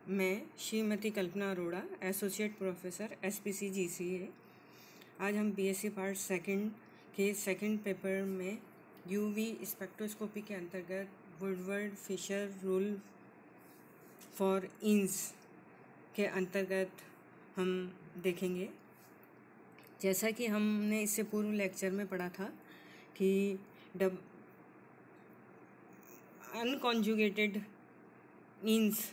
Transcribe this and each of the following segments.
मैं Shrimati Kalpana Arora, associate professor SPC GCA। आज हम BSc पार्ट सेकंड के सेकंड पेपर में UV स्पेक्ट्रोस्कोपी के अंतर्गत वुडवर्ड फिशर रूल फॉर इंस के अंतर्गत हम देखेंगे। जैसा कि हमने इससे पूर्व लेक्चर में पढ़ा था कि अनकॉन्जुगेटेड इंस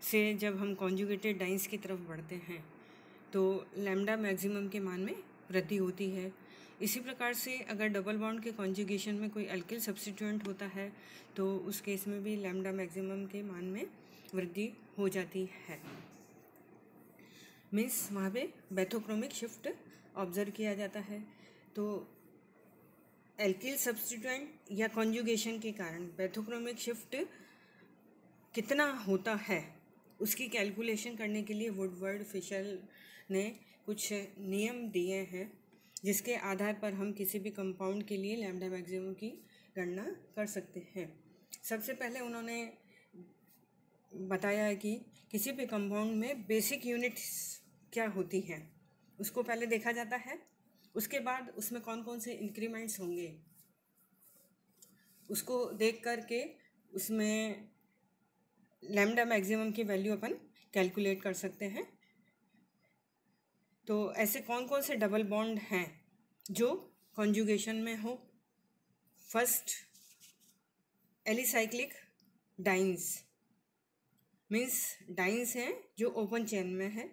से जब हम कॉन्जुगेटेड डाइंस की तरफ बढ़ते हैं तो लैम्डा मैक्सिमम के मान में वृद्धि होती है। इसी प्रकार से अगर डबल बॉन्ड के कॉन्जुगेशन में कोई अल्किल सब्स्टिट्यूएंट होता है तो उस केस में भी लैम्डा मैक्सिमम के मान में वृद्धि हो जाती है। मीन्स वहाँ पे बैथोक्रोमिक शिफ्ट ऑब्जर्व किया जाता है। तो अल्किल सब्स्टिट्यूएंट या कॉन्जुगेशन के कारण बैथोक्रोमिक शिफ्ट कितना होता है उसकी कैलकुलेशन करने के लिए वुडवर्ड फिशर ने कुछ नियम दिए हैं, जिसके आधार पर हम किसी भी कंपाउंड के लिए लैम्डा मैक्सिमम की गणना कर सकते हैं। सबसे पहले उन्होंने बताया कि किसी भी कंपाउंड में बेसिक यूनिट्स क्या होती हैं उसको पहले देखा जाता है। उसके बाद उसमें कौन कौन से इंक्रीमेंट्स होंगे उसको देख कर के उसमें लैम्डा मैक्सिमम की वैल्यू अपन कैलकुलेट कर सकते हैं। तो ऐसे कौन कौन से डबल बॉन्ड हैं जो कॉन्जुगेशन में हो। First, alicyclic dice. Means dice हैं जो ओपन चेन में है,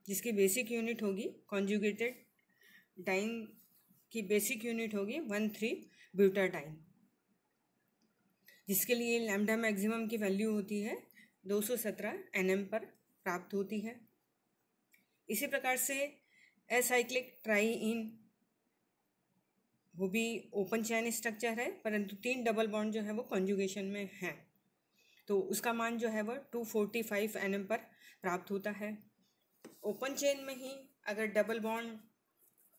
जिसकी बेसिक यूनिट होगी कॉन्जुगेटेड डाइन की बेसिक यूनिट होगी 1,3-ब्यूटाडाइन, जिसके लिए लैम्डा मैक्सिमम की वैल्यू होती है 217 nm पर प्राप्त होती है। इसी प्रकार से एसाइक्लिक ट्राईइन, वो भी ओपन चैन स्ट्रक्चर है परंतु 3 डबल बॉन्ड जो है वो कॉन्जुगेशन में है, तो उसका मान जो है वो 245 nm पर प्राप्त होता है। ओपन चेन में ही अगर डबल बॉन्ड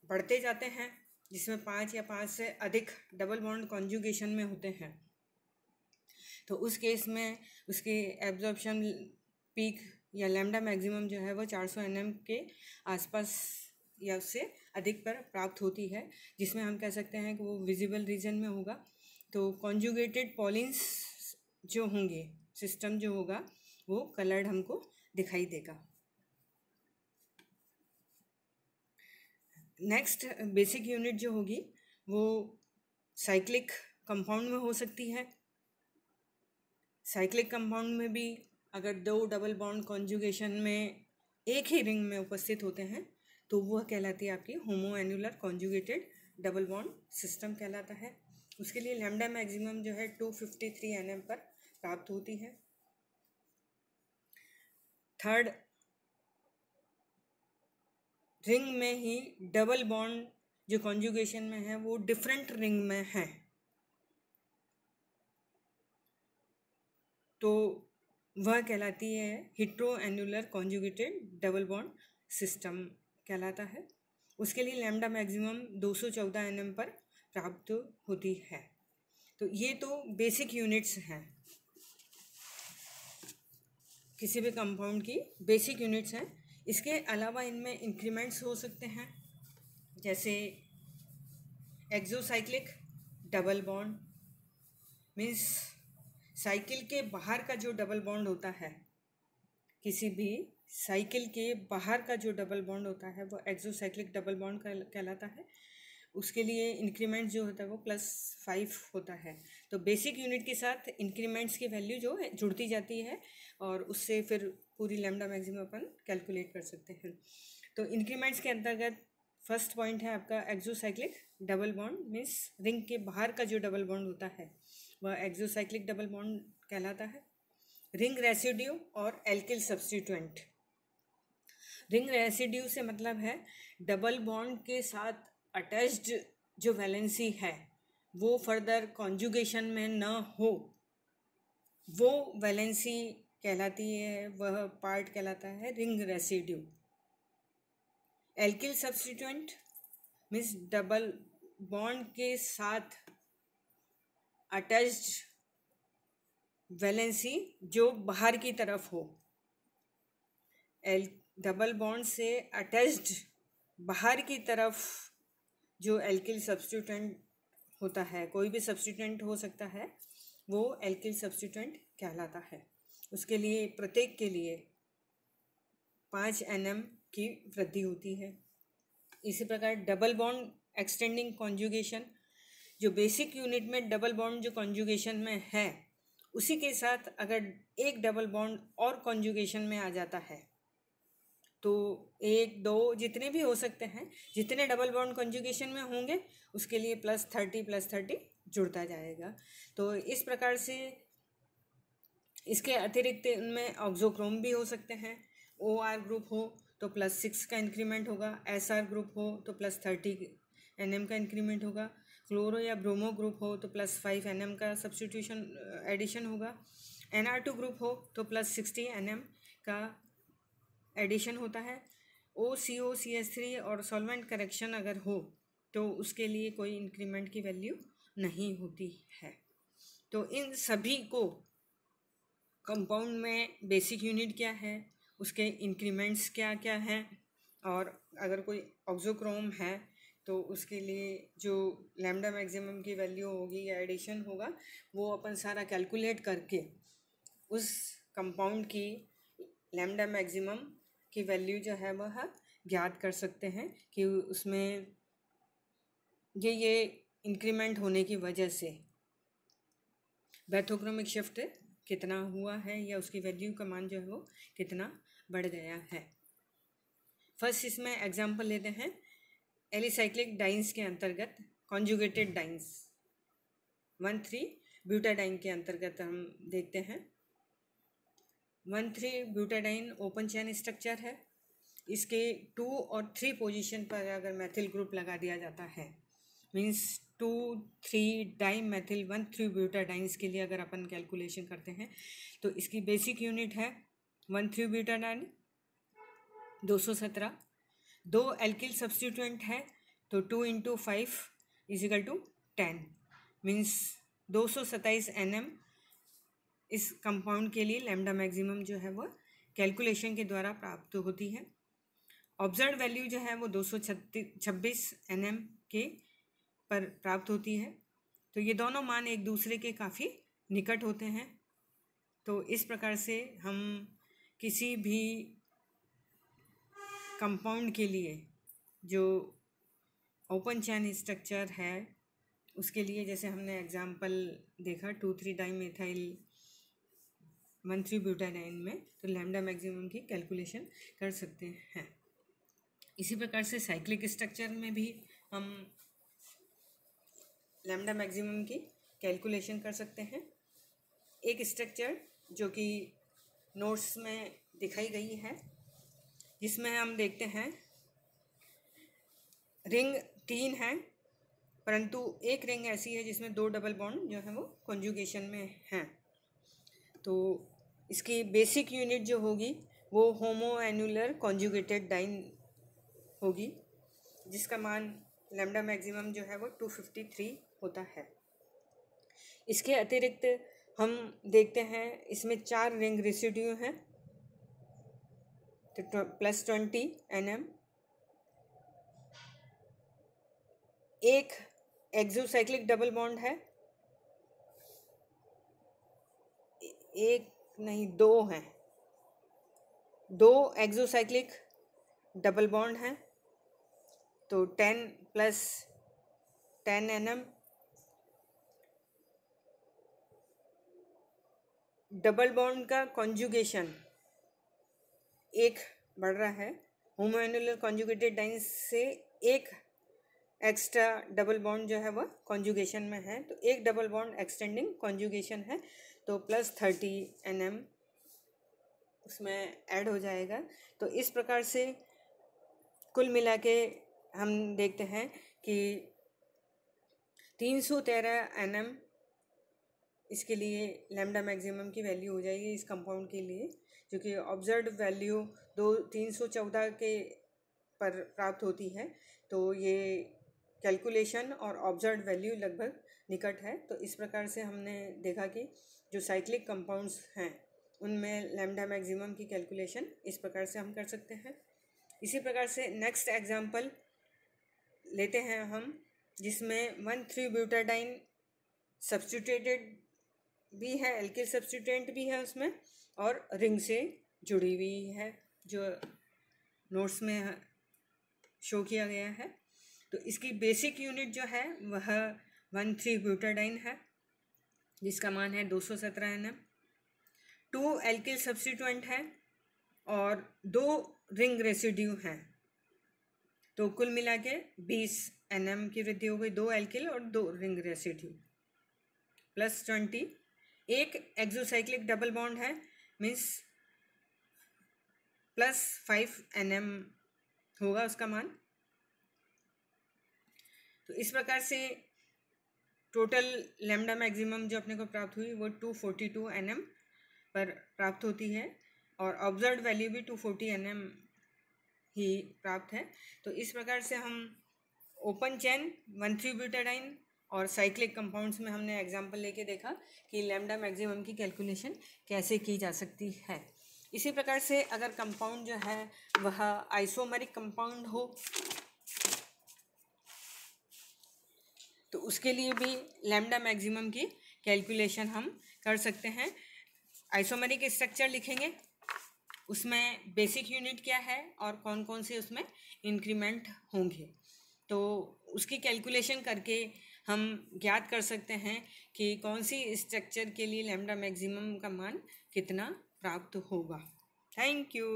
बढ़ते जाते हैं जिसमें 5 या 5 से अधिक डबल बॉन्ड कॉन्जुगेशन में होते हैं तो उस केस में उसके एब्जॉर्प्शन पीक या लैम्डा मैक्सिमम जो है वो 400 nm के आसपास या उससे अधिक पर प्राप्त होती है, जिसमें हम कह सकते हैं कि वो विजिबल रीजन में होगा। तो कॉन्जुगेटेड पॉलिन्स जो होंगे, सिस्टम जो होगा वो कलर्ड हमको दिखाई देगा। नेक्स्ट, बेसिक यूनिट जो होगी वो साइक्लिक कंपाउंड में हो सकती है। साइक्लिक कंपाउंड में भी अगर 2 डबल बॉन्ड कॉन्जुगेशन में एक ही रिंग में उपस्थित होते हैं तो वह कहलाती है आपकी होमोएन्युलर कॉन्जुगेटेड डबल बॉन्ड सिस्टम कहलाता है। उसके लिए लैम्डा मैक्सिमम जो है 253 nm पर प्राप्त होती है। थर्ड, रिंग में ही डबल बॉन्ड जो कॉन्जुगेशन में है वो डिफरेंट रिंग में है, तो वह कहलाती है हेटेरोएन्युलर कॉन्जुगेटेड डबल बॉन्ड सिस्टम कहलाता है। उसके लिए लैम्डा मैक्सिमम 214 nm पर प्राप्त होती है। तो ये तो बेसिक यूनिट्स हैं, किसी भी कंपाउंड की बेसिक यूनिट्स हैं। इसके अलावा इनमें इंक्रीमेंट्स हो सकते हैं, जैसे exocyclic double bond. Means cycle के बाहर का जो डबल बॉन्ड होता है, किसी भी साइकिल के बाहर का जो डबल बॉन्ड होता है वो एक्सोसाइक्लिक डबल बॉन्ड कहलाता है। उसके लिए इंक्रीमेंट जो होता है वो +5 होता है। तो बेसिक यूनिट के साथ इंक्रीमेंट्स की वैल्यू जो है जुड़ती जाती है और उससे फिर पूरी लैम्डा मैक्सिमम अपन कैलकुलेट कर सकते हैं। तो इंक्रीमेंट्स के अंतर्गत फर्स्ट पॉइंट है आपका exocyclic double bond. Means ring के बाहर का जो डबल बॉन्ड होता है वह एक्सोसाइक्लिक डबल बॉन्ड कहलाता है। रिंग रेसिड्यू और एल्किल सब्स्टिट्यूएंट। रिंग रेसिड्यू से मतलब है डबल बॉन्ड के साथ अटैच्ड जो वैलेंसी है वो फर्दर कॉन्जुगेशन में न हो, वो वैलेंसी कहलाती है, वह पार्ट कहलाता है ring residue. Alkyl substituent means double bond के साथ अटैच्ड वैलेंसी जो बाहर की तरफ हो, एल डबल बॉन्ड से अटैच्ड बाहर की तरफ जो एल्किल सब्स्टिट्यूएंट होता है, कोई भी सब्स्टिट्यूएंट हो सकता है, वो एल्किल सब्स्टिट्यूएंट कहलाता है। उसके लिए प्रत्येक के लिए 5 nm की वृद्धि होती है। इसी प्रकार डबल बॉन्ड एक्सटेंडिंग कॉन्जुगेशन, जो बेसिक यूनिट में डबल बॉन्ड जो कॉन्जुगेशन में है, उसी के साथ अगर एक डबल बॉन्ड और कॉन्जुगेशन में आ जाता है तो 1, 2 जितने भी हो सकते हैं, जितने डबल बॉन्ड कॉन्जुगेशन में होंगे उसके लिए +30 जुड़ता जाएगा। तो इस प्रकार से इसके अतिरिक्त उनमें ऑक्सोक्रोम भी हो सकते हैं। OR ग्रुप हो तो +6 का इंक्रीमेंट होगा, SR ग्रुप हो तो +30 nm का इंक्रीमेंट होगा, क्लोरो या ब्रोमो ग्रुप हो तो +5 nm का सब्स्टिट्यूशन एडिशन होगा, NR2 ग्रुप हो तो +60 nm का एडिशन होता है। OCO-CH3 और सॉल्वेंट करेक्शन अगर हो तो उसके लिए कोई इंक्रीमेंट की वैल्यू नहीं होती है। तो इन सभी को कंपाउंड में बेसिक यूनिट क्या है, उसके इंक्रीमेंट्स क्या क्या हैं, और अगर कोई ऑक्सोक्रोम है तो उसके लिए जो लैम्डा मैक्सिमम की वैल्यू होगी या एडिशन होगा, वो अपन सारा कैलकुलेट करके उस कंपाउंड की लैम्डा मैक्सिमम की वैल्यू जो है वह ज्ञात कर सकते हैं कि उसमें ये इंक्रीमेंट होने की वजह से बैथोक्रोमिक शिफ्ट कितना हुआ है या उसकी वैल्यू का मान जो है वो कितना बढ़ गया है। फर्स्ट इसमें एग्जांपल लेते हैं एलिसाइक्लिक डाइन्स के अंतर्गत कॉन्जुगेटेड डाइन्स 1,3-ब्यूटाडाइन के अंतर्गत हम देखते हैं। 1,3-ब्यूटाडाइन ओपन चेन स्ट्रक्चर है। इसके 2 और 3 पोजीशन पर अगर मैथिल ग्रुप लगा दिया जाता है, मीन्स 2,3-डाइमेथिल 1,3-ब्यूटाडाइन्स के लिए अगर अपन कैलकुलेशन करते हैं तो इसकी बेसिक यूनिट है 1,3-ब्यूटाडाइन 217। 2 एल्किल सब्स्टिट्यूएंट है तो 2 × 5 = 10, मीन्स 227 nm इस कंपाउंड के लिए लैम्डा मैक्सिमम जो है वो कैलकुलेशन के द्वारा प्राप्त होती है। ऑब्जर्व वैल्यू जो है वो 226 nm के पर प्राप्त होती है। तो ये दोनों मान एक दूसरे के काफ़ी निकट होते हैं। तो इस प्रकार से हम किसी भी कंपाउंड के लिए जो ओपन चैन स्ट्रक्चर है उसके लिए, जैसे हमने एग्जांपल देखा 2,3-डाइमेथाइल 1,3-ब्यूटाडाइन में, तो लैम्डा मैक्सिमम की कैलकुलेशन कर सकते हैं। इसी प्रकार से साइक्लिक स्ट्रक्चर में भी हम लैम्डा मैक्सिमम की कैलकुलेशन कर सकते हैं। एक स्ट्रक्चर जो कि नोट्स में दिखाई गई है, जिसमें हम देखते हैं रिंग 3 है, परंतु एक रिंग ऐसी है जिसमें 2 डबल बॉन्ड जो है वो कॉन्जुगेशन में हैं। तो इसकी बेसिक यूनिट जो होगी वो होमो एनुलर कॉन्जुगेटेड डाइन होगी, जिसका मान लैम्डा मैक्सिमम जो है वो 253 होता है। इसके अतिरिक्त हम देखते हैं इसमें 4 रिंग रेसिड्यू हैं, तो +20 nm। एक एक्सोसाइक्लिक डबल बॉन्ड है, एक नहीं 2 हैं, 2 एक्सोसाइक्लिक डबल बॉन्ड हैं, तो 10 + 10 nm। डबल बॉन्ड का कॉन्जुगेशन एक बढ़ रहा है, होमोएनुलर कॉन्जुगेटेड डाइन से एक एक्स्ट्रा डबल बॉन्ड जो है वह कॉन्जुगेशन में है, तो एक डबल बॉन्ड एक्सटेंडिंग कॉन्जुगेशन है, तो +30 nm उसमें ऐड हो जाएगा। तो इस प्रकार से कुल मिला के हम देखते हैं कि 313 nm इसके लिए लैम्डा मैक्सिमम की वैल्यू हो जाएगी इस कंपाउंड के लिए, जो कि ऑब्जर्व्ड वैल्यू 314 के पर प्राप्त होती है। तो ये कैलकुलेशन और ऑब्जर्व्ड वैल्यू लगभग निकट है। तो इस प्रकार से हमने देखा कि जो साइक्लिक कंपाउंड्स हैं उनमें लैम्डा मैक्सिमम की कैलकुलेशन इस प्रकार से हम कर सकते हैं। इसी प्रकार से नेक्स्ट एग्जांपल लेते हैं हम, जिसमें 1,3-ब्यूटाडाइन सब्स्टिट्यूटेड भी है, एल्किल सब्स्टिट्यूटेंट भी है उसमें, और रिंग से जुड़ी हुई है जो नोट्स में शो किया गया है। तो इसकी बेसिक यूनिट जो है वह 1,3-ब्यूटाडाइन है, जिसका मान है 217 nm। 2 एल्किल सब्स्टिट्यूएंट है और 2 रिंग रेसिड्यू हैं, तो कुल मिला के 20 nm की वृद्धि हो गई। 2 एल्किल और 2 रिंग रेसिड्यू प्लस 20। एक एक्सोसाइक्लिक डबल बॉन्ड है, मीन्स प्लस 5 nm होगा उसका मान। तो इस प्रकार से टोटल लैम्डा मैक्सिमम जो अपने को प्राप्त हुई वो 242 nm पर प्राप्त होती है, और ऑब्जर्व्ड वैल्यू भी 240 nm ही प्राप्त है। तो इस प्रकार से हम ओपन चेन 1,3-ब्यूटाडाइन और साइक्लिक कंपाउंड्स में हमने एग्जांपल लेके देखा कि लैम्डा मैक्सिमम की कैलकुलेशन कैसे की जा सकती है। इसी प्रकार से अगर कंपाउंड जो है वह आइसोमरिक कंपाउंड हो तो उसके लिए भी लैम्डा मैक्सिमम की कैलकुलेशन हम कर सकते हैं। आइसोमरिक स्ट्रक्चर लिखेंगे, उसमें बेसिक यूनिट क्या है और कौन कौन से उसमें इंक्रीमेंट होंगे, तो उसकी कैलकुलेशन करके हम ज्ञात कर सकते हैं कि कौन सी स्ट्रक्चर के लिए लैम्डा मैक्सिमम का मान कितना प्राप्त होगा। Thank you.